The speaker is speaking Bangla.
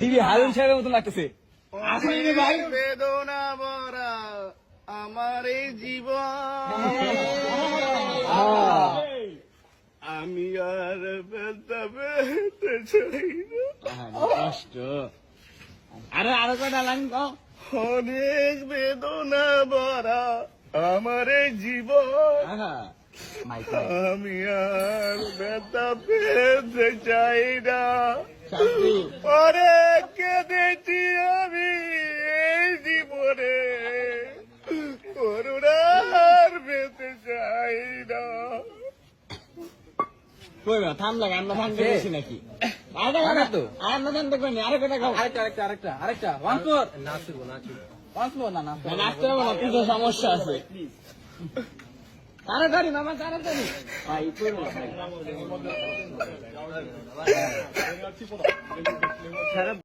দিবি হারুন সাহেবের মতন লাগতেছে। আসলে ভাই বেদনা ভরা আমার এই জীবন, আমি আর ব্যথা পেতে চাই না। কষ্ট আরো কটা লাইন কও। অনেক বেদনা ভরা আমার এই জীবন, আমি আর ব্যথা পেতে চাই না। অনেক কেঁদেছি আমি এই জীবনে, করুণার পেতে চাই না। থাম লাগে আমরা থামতে গেছি নাকি? আরো কটা খাও। আরেকটা ওয়ান্স মোর না নাচতে হবে না, কিছু সমস্যা আছে। তাড়াতাড়ি মামা তাড়াতাড়ি ভাই